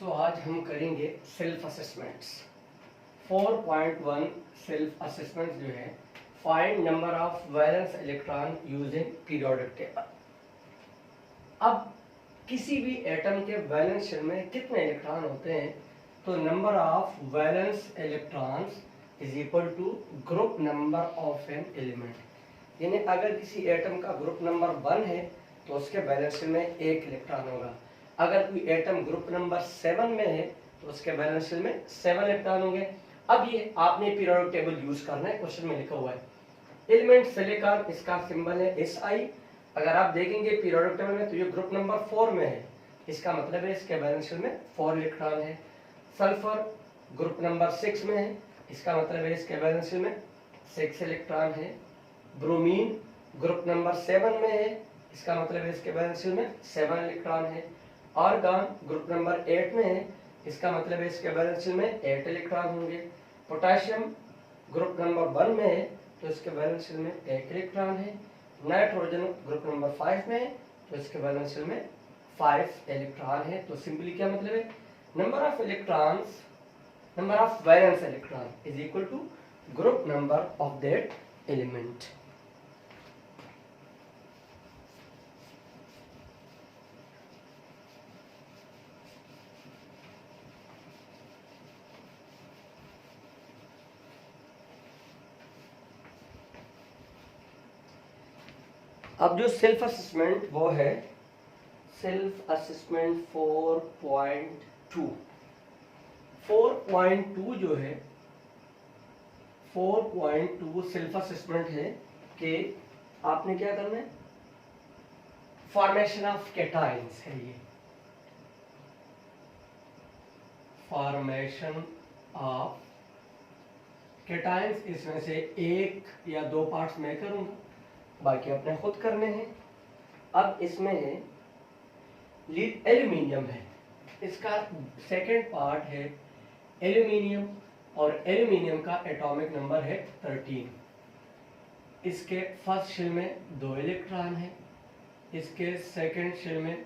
आज हम करेंगे सेल्फ असेसमेंट्स। 4.1 सेल्फ असेसमेंट जो है, find number of valence electron using periodic table. अब किसी भी एटम के वैलेंस शेल में कितने इलेक्ट्रॉन होते हैं, तो number of valence electrons is equal to group number of an element. यानी अगर किसी एटम का ग्रुप नंबर 1 है तो उसके वैलेंस शेल में 1 इलेक्ट्रॉन होगा। अगर कोई एटम ग्रुप नंबर 7 में है तो उसके वैलेंस शेल में 7 इलेक्ट्रॉन होंगे। अब ये आपने पीरियोडिक टेबल यूज करना है, क्वेश्चन में लिखा हुआ है एलिमेंट सिलिकॉन, इसका सिंबल है Si। अगर आप देखेंगे पीरियोडिक टेबल में तो ये ग्रुप नंबर 4 में है, इसका मतलब है इसके वैलेंस शेल में 4 इलेक्ट्रॉन है। सल्फर ग्रुप नंबर 6 में है, इसका मतलब है इसके वैलेंस शेल में 6 इलेक्ट्रॉन है। ब्रोमीन ग्रुप नंबर 7 में है, इसका मतलब है इसके वैलेंस शेल में 7 इलेक्ट्रॉन है। आर्गन ग्रुप नंबर 8 में है, इसका मतलब है इसके वैलेंस शेल में 8 इलेक्ट्रॉन होंगे। पोटेशियम ग्रुप नंबर 1 में है तो इसके वैलेंस शेल में 1 इलेक्ट्रॉन है। नाइट्रोजन ग्रुप नंबर 5 में है तो इसके वैलेंस शेल में 5 इलेक्ट्रॉन है। तो सिंपली क्या मतलब है, number of electrons, number of valence electron is equal to group number of that element. अब जो सेल्फ असेसमेंट वो है सेल्फ असेसमेंट 4.2। 4.2 जो है 4.2 सेल्फ असेसमेंट है कि आपने क्या करना है, फॉर्मेशन ऑफ कैटायंस है। ये फॉर्मेशन ऑफ कैटायंस, इसमें से 1 या 2 पार्ट्स मैं करूंगा, बाकी अपने खुद करने हैं। अब इसमें है लीड एल्यूमिनियम है, इसका सेकंड पार्ट है एल्यूमिनियम, और एल्यूमिनियम का एटॉमिक नंबर है 13। इसके फर्स्ट शेल में 2 इलेक्ट्रॉन है, इसके सेकंड शेल में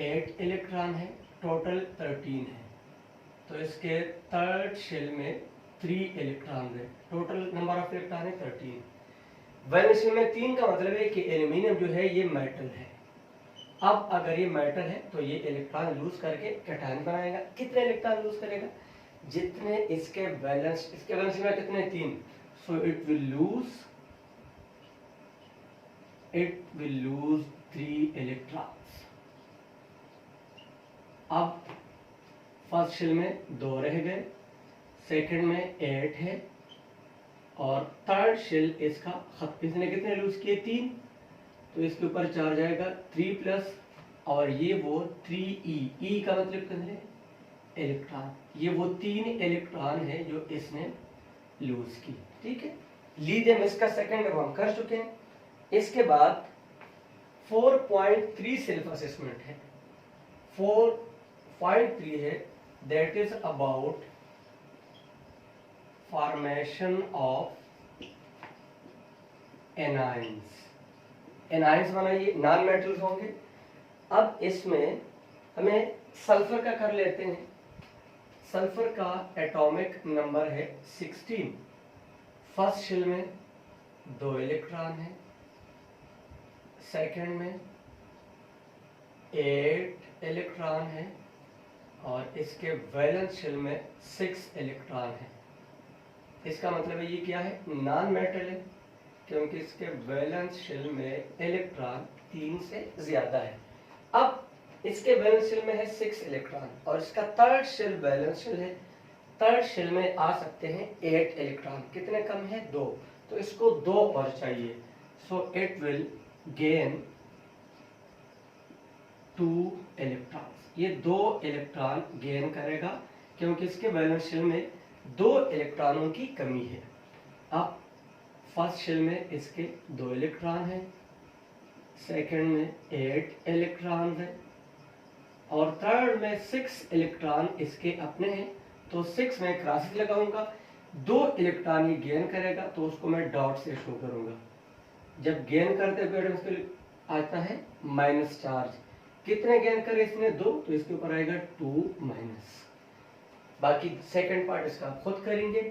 8 इलेक्ट्रॉन है, टोटल 13 है। तो इसके थर्ड शेल में 3 इलेक्ट्रॉन है, टोटल नंबर ऑफ इलेक्ट्रॉन है 13। वैलेंस शेल में 3 का मतलब है कि एल्यूमिनियम जो है ये मेटल है। अब अगर ये मेटल है तो ये इलेक्ट्रॉन लूज करके कैटायन बनाएगा। कितने इलेक्ट्रॉन लूज करेगा, जितने इसके वैलेंस में कितने 3, so it will lose 3 electrons. अब फर्स्ट शेल में 2 रह गए, सेकंड में 8 है, और थर्ड शेल इसका इसने कितने लूज किए 3, तो इसके ऊपर चार्ज जाएगा 3 प्लस, और ये वो 3e का मतलब कितने इलेक्ट्रॉन, ये वो 3 इलेक्ट्रॉन है जो इसने लूज की। ठीक है, लीजिए इसका सेकंड हम कर चुके हैं। इसके बाद 4.3 सेल्फ असेसमेंट है। 4.3 है, that is about formation of anions. Anions बनाइए, नॉन मेटल्स होंगे। अब इसमें हमें सल्फर का कर लेते हैं। सल्फर का एटॉमिक नंबर है 16। फर्स्ट शेल में 2 इलेक्ट्रॉन है, सेकंड में 8 इलेक्ट्रॉन है, और इसके वैलेंस शेल में 6 इलेक्ट्रॉन है। इसका मतलब है ये क्या है, नॉन मेटल है, क्योंकि इसके वैलेंस शेल में इलेक्ट्रॉन 3 से ज्यादा है। अब इसके वैलेंस शेल में है 6 इलेक्ट्रॉन, और इसका थर्ड शेल वैलेंस शेल है। थर्ड शेल में आ सकते हैं 8 इलेक्ट्रॉन, कितने कम है 2, तो इसको 2 और चाहिए, so it will gain 2 electron. ये 2 इलेक्ट्रॉन गेन करेगा, क्योंकि इसके वैलेंस शेल में 2 इलेक्ट्रॉनों की कमी है। अब फर्स्ट शेल में इसके 2 इलेक्ट्रॉन है, सेकंड में 8 इलेक्ट्रॉन है, और थर्ड में 6 इलेक्ट्रॉन इसके अपने हैं। तो 6 में क्रॉस लगाऊंगा, 2 इलेक्ट्रॉन ये गेन करेगा, तो उसको मैं डॉट से शो करूंगा। जब गेन करते हुए उसके आता है माइनस चार्ज, कितने गेन करे इसने 2, तो इसके ऊपर आएगा 2 माइनस। बाकी सेकंड पार्ट इसका खुद करेंगे।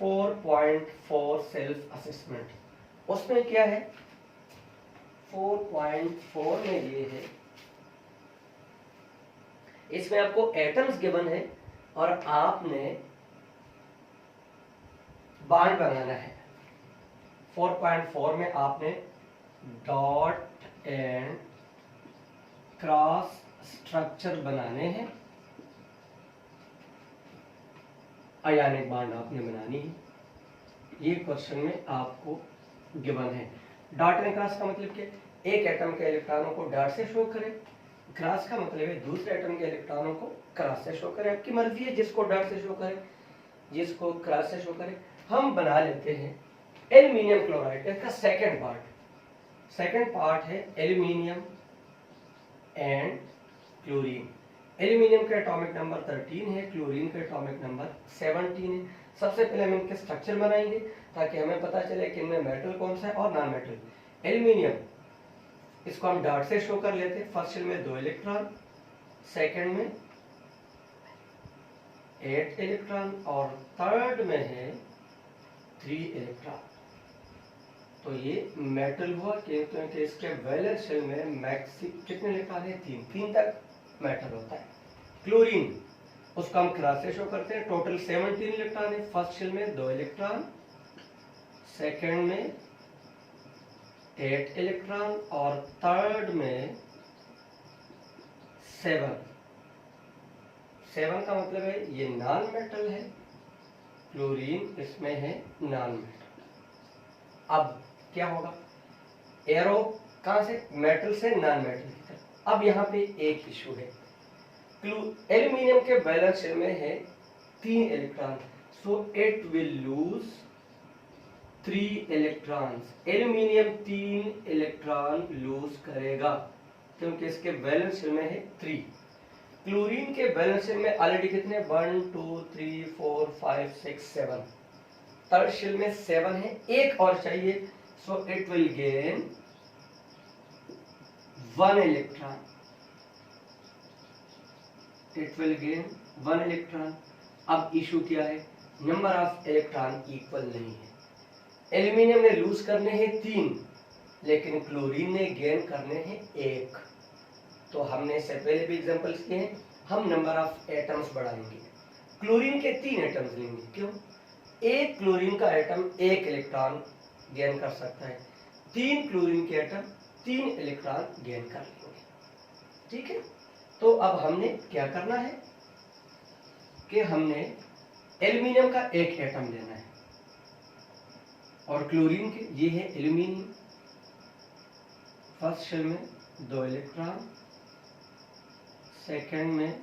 4.4 सेल्फ असेसमेंट, उसमें क्या है 4.4 में ये है, इसमें आपको एटम्स गिवन है और आपने बांड बनाना है। 4.4 में आपने डॉट एंड क्रॉस स्ट्रक्चर बनाने हैं, आयनिक बांड आपने बनानी है। ये क्वेश्चन में आपको गिवन है। डॉट एंड क्रॉस का मतलब क्या, एक एटम के इलेक्ट्रॉनों को डॉट से शो करें, क्रॉस का मतलब है दूसरे एटम के इलेक्ट्रॉनों को क्रॉस से शो करें। आपकी मर्जी है जिसको डॉट से शो करें, जिसको क्रॉस से शो करें। हम बना लेते हैं एल्यूमिनियम क्लोराइड, इसका सेकंड पार्ट है एल्यूमिनियम एंड क्लोरीन। एल्यूमिनियम का एटॉमिक नंबर 13 है, क्लोरीन का एटॉमिक नंबर 17 है। सबसे पहले हम इनके स्ट्रक्चर बनाएंगे ताकि हमें पता चले कि इनमें मेटल कौन सा है और नॉन मेटल। एल्यूमिनियम, इसको हम डॉट से शो कर लेते हैं। फर्स्ट शेल में 2 इलेक्ट्रॉन, सेकंड में 8 इलेक्ट्रॉन और थर्ड में है 3 इलेक्ट्रॉन। तो ये मेटल हुआ क्योंकि इसके वैलेंस शेल में मैक्सिमम कितने इलेक्ट्रॉन है 3 तक मेटल होता है। क्लोरीन, उसको हम क्रॉस से शो करते हैं। टोटल 17 इलेक्ट्रॉन है। फर्स्ट शेल में 2 इलेक्ट्रॉन, सेकंड में 8 इलेक्ट्रॉन और थर्ड में 7 का मतलब है ये नॉन मेटल है। क्लोरीन इसमें है नॉन मेटल। अब क्या होगा, एरो कहां से, मेटल से नॉन मेटल की तरफ। अब यहाँ पे एक इशू है, एल्यूमिनियम के बैलेंस शेल में है 3 electron, so it will lose 3 electrons. Aluminium 3 electron lose करेगा क्योंकि इसके बैलेंस शेल में है 3। क्लोरीन के बैलेंस शेल में ऑलरेडी कितने 1 2 3 4 5 6 7, थर्ड शेल में 7 है, एक और चाहिए, so it will gain 1 electron. It will gain 1 electron. अब इशू क्या है, नंबर ऑफ इलेक्ट्रॉन इक्वल नहीं है। एल्यूमिनियम ने लूज करने हैं 3, लेकिन क्लोरीन ने गेन करने हैं 1। तो हमने इससे पहले भी एग्जांपल्स किए हैं, हम नंबर ऑफ एटम्स बढ़ाएंगे। क्लोरीन के 3 एटम्स लेंगे, क्यों, एक क्लोरीन का एटम 1 इलेक्ट्रॉन गेन कर सकता है, 3 क्लोरीन के एटम 3 इलेक्ट्रॉन गेन कर लेंगे। ठीक है, तो अब हमने क्या करना है कि हमने एल्यूमिनियम का 1 एटम लेना है और क्लोरीन के, ये है एल्यूमिनियम, फर्स्ट शेल में 2 इलेक्ट्रॉन, सेकेंड में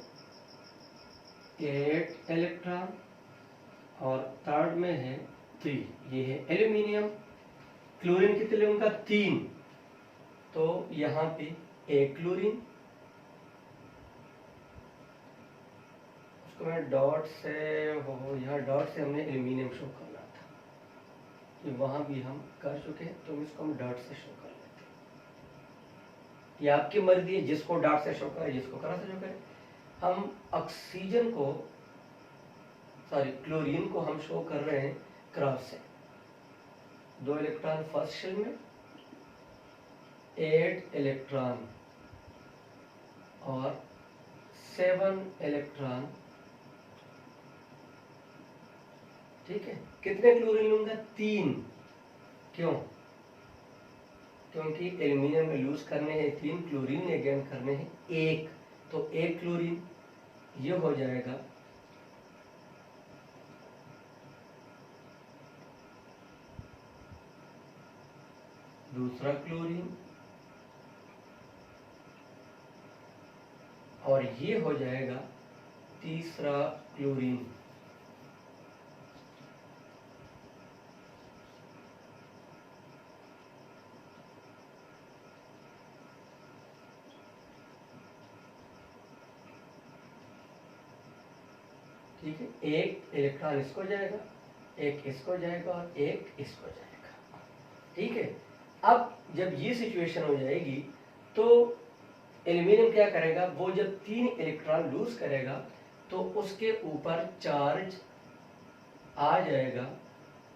8 इलेक्ट्रॉन और थर्ड में है 3। ये है एल्यूमिनियम। क्लोरीन कितने लेंगे, 3, तो यहाँ पे 1 क्लोरीन, उसको मैं डॉट से, यहाँ डॉट से हमने एल्यूमिनियम शो करना था, ये वहां भी हम कर चुके हैं, तो इसको हम डॉट से शो कर लेते हैं। ये आपकी मर्जी है, जिसको डॉट से शो करें, जिसको करा से शो करें। हम ऑक्सीजन को, सॉरी क्लोरीन को हम शो कर रहे हैं क्रॉस से। 2 इलेक्ट्रॉन फर्स्ट शेल में, 8 इलेक्ट्रॉन और 7 इलेक्ट्रॉन। ठीक है, कितने क्लोरीन लूंगा, 3। क्यों, क्योंकि एल्यूमिनियम में लूज करने हैं 3, क्लोरीन ने गेन करने हैं 1, तो 1 क्लोरीन, ये हो जाएगा दूसरा क्लोरीन और ये हो जाएगा तीसरा क्लोरीन। ठीक है, एक इलेक्ट्रॉन इसको जाएगा, एक इसको जाएगा और एक इसको जाएगा। ठीक है, अब जब ये सिचुएशन हो जाएगी तो एल्यूमिनियम क्या करेगा, वो जब 3 इलेक्ट्रॉन लूज करेगा तो उसके ऊपर चार्ज आ जाएगा,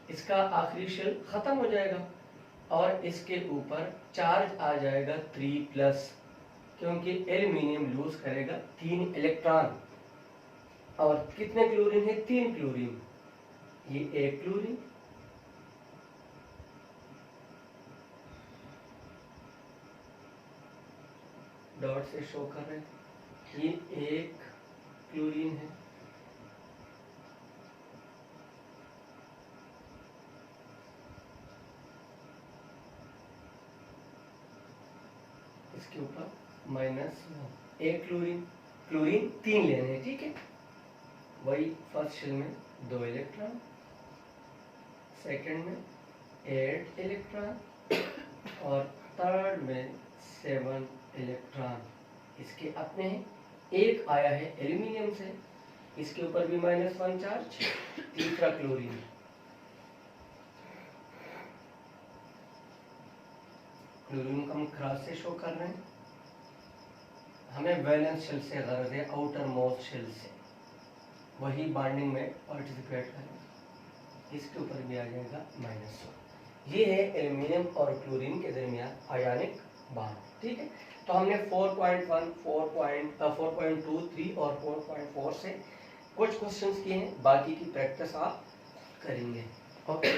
इसका आखिरी शेल खत्म हो जाएगा और इसके ऊपर चार्ज आ जाएगा 3+, क्योंकि एल्यूमिनियम लूज करेगा 3 इलेक्ट्रॉन। और कितने क्लोरीन है, 3 क्लोरीन, ये 1 क्लोरीन, डॉट से शो कर रहे हैं, ये 1 क्लोरीन है, इसके ऊपर -1, 1 क्लोरीन, क्लोरीन 3 लेने हैं, ठीक है। वही फर्स्ट शेल में 2 इलेक्ट्रॉन, सेकंड में 8 इलेक्ट्रॉन और थर्ड में 7 इलेक्ट्रॉन, इसके अपने हैं। एक आया है एल्यूमिनियम से, इसके ऊपर भी -1 चार्ज, तीसरा क्लोरीन, क्लोरीन को हम क्रॉस से शो कर रहे हैं। हमें वैलेंस शेल से गरज है, आउटर मोस्ट शेल से, वही बॉन्डिंग में पार्टिसिपेट करें, इसके ऊपर भी आ जाएगा -1। ये है एल्यूमिनियम और क्लोरीन के दरमियान आयनिक बॉन्ड, ठीक है। तो हमने 4.1, 4.2, 3 और 4.4 से कुछ क्वेश्चंस किए हैं, बाकी की प्रैक्टिस आप करेंगे, ओके।